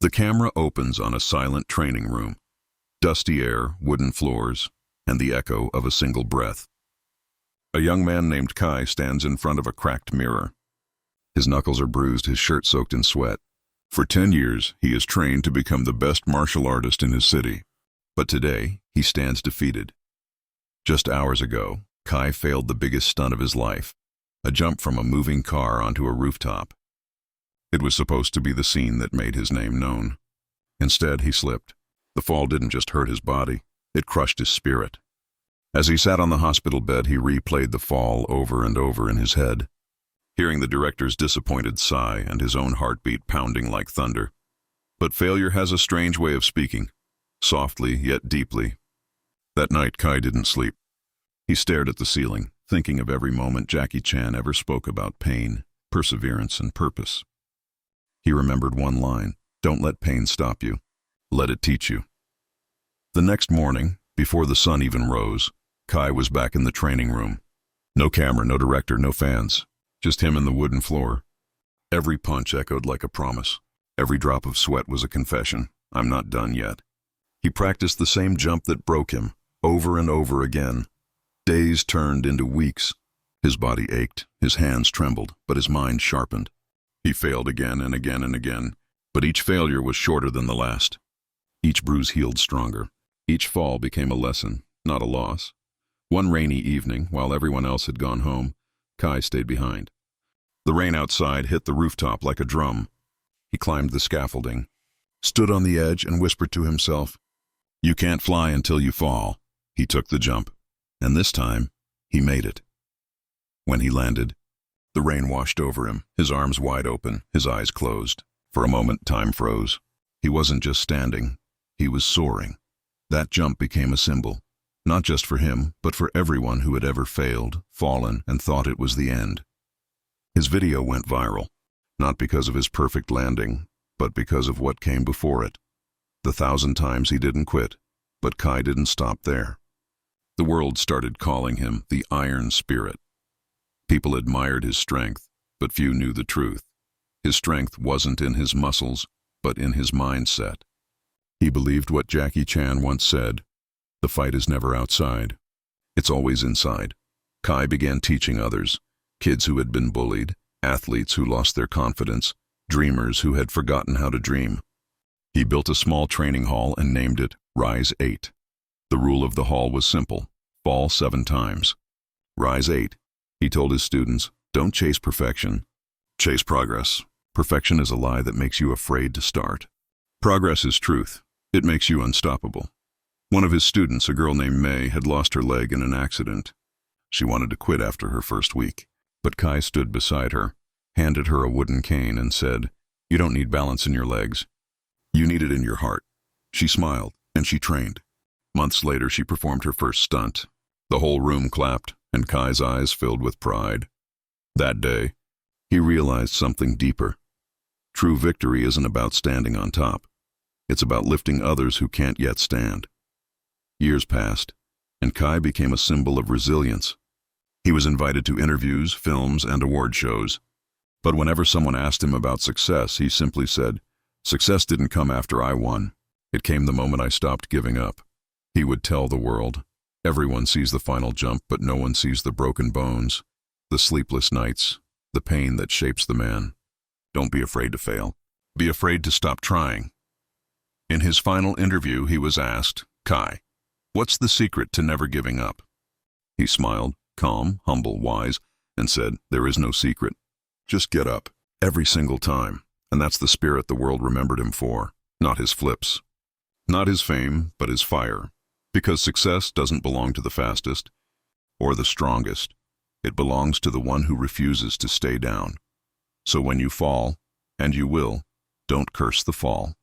The camera opens on a silent training room. Dusty air, wooden floors, and the echo of a single breath. A young man named Kai stands in front of a cracked mirror. His knuckles are bruised, his shirt soaked in sweat. For 10 years, he has trained to become the best martial artist in his city. But today, he stands defeated. Just hours ago, Kai failed the biggest stunt of his life, a jump from a moving car onto a rooftop. It was supposed to be the scene that made his name known. Instead, he slipped. The fall didn't just hurt his body, it crushed his spirit. As he sat on the hospital bed, he replayed the fall over and over in his head, hearing the director's disappointed sigh and his own heartbeat pounding like thunder. But failure has a strange way of speaking, softly yet deeply. That night, Kai didn't sleep. He stared at the ceiling, thinking of every moment Jackie Chan ever spoke about pain, perseverance, and purpose. He remembered one line: "Don't let pain stop you. Let it teach you." The next morning, before the sun even rose, Kai was back in the training room. No camera, no director, no fans. Just him and the wooden floor. Every punch echoed like a promise. Every drop of sweat was a confession. I'm not done yet. He practiced the same jump that broke him, over and over again. Days turned into weeks. His body ached, his hands trembled, but his mind sharpened. He failed again and again and again, but each failure was shorter than the last. Each bruise healed stronger. Each fall became a lesson, not a loss. One rainy evening, while everyone else had gone home, Kai stayed behind. The rain outside hit the rooftop like a drum. He climbed the scaffolding, stood on the edge, and whispered to himself, "You can't fly until you fall." He took the jump, and this time, he made it. When he landed, the rain washed over him, his arms wide open, his eyes closed. For a moment, time froze. He wasn't just standing, he was soaring. That jump became a symbol, not just for him, but for everyone who had ever failed, fallen, and thought it was the end. His video went viral, not because of his perfect landing, but because of what came before it. The 1,000 times he didn't quit, but Kai didn't stop there. The world started calling him the Iron Spirit. People admired his strength, but few knew the truth. His strength wasn't in his muscles, but in his mindset. He believed what Jackie Chan once said: "The fight is never outside. It's always inside." Kai began teaching others, kids who had been bullied, athletes who lost their confidence, dreamers who had forgotten how to dream. He built a small training hall and named it Rise 8. The rule of the hall was simple: fall 7 times. Rise 8, he told his students, don't chase perfection, chase progress. Perfection is a lie that makes you afraid to start. Progress is truth. It makes you unstoppable. One of his students, a girl named May, had lost her leg in an accident. She wanted to quit after her first week, but Kai stood beside her, handed her a wooden cane, and said, "You don't need balance in your legs. You need it in your heart." She smiled, and she trained. Months later, she performed her first stunt. The whole room clapped, and Kai's eyes filled with pride. That day, he realized something deeper. True victory isn't about standing on top. It's about lifting others who can't yet stand. Years passed, and Kai became a symbol of resilience. He was invited to interviews, films, and award shows. But whenever someone asked him about success, he simply said, "Success didn't come after I won. It came the moment I stopped giving up." He would tell the world, "Everyone sees the final jump, but no one sees the broken bones, the sleepless nights, the pain that shapes the man. Don't be afraid to fail. Be afraid to stop trying." In his final interview, he was asked, "Kai, what's the secret to never giving up?" He smiled, calm, humble, wise, and said, "There is no secret. Just get up, every single time." And that's the spirit the world remembered him for, not his flips. Not his fame, but his fire. Because success doesn't belong to the fastest or the strongest. It belongs to the one who refuses to stay down. So when you fall, and you will, don't curse the fall.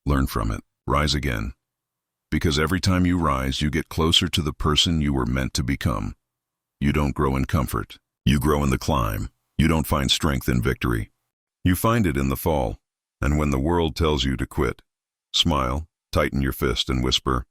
Learn from it. Rise again. Because every time you rise, you get closer to the person you were meant to become. You don't grow in comfort. You grow in the climb. You don't find strength in victory. You find it in the fall. And when the world tells you to quit, smile, tighten your fist, and whisper,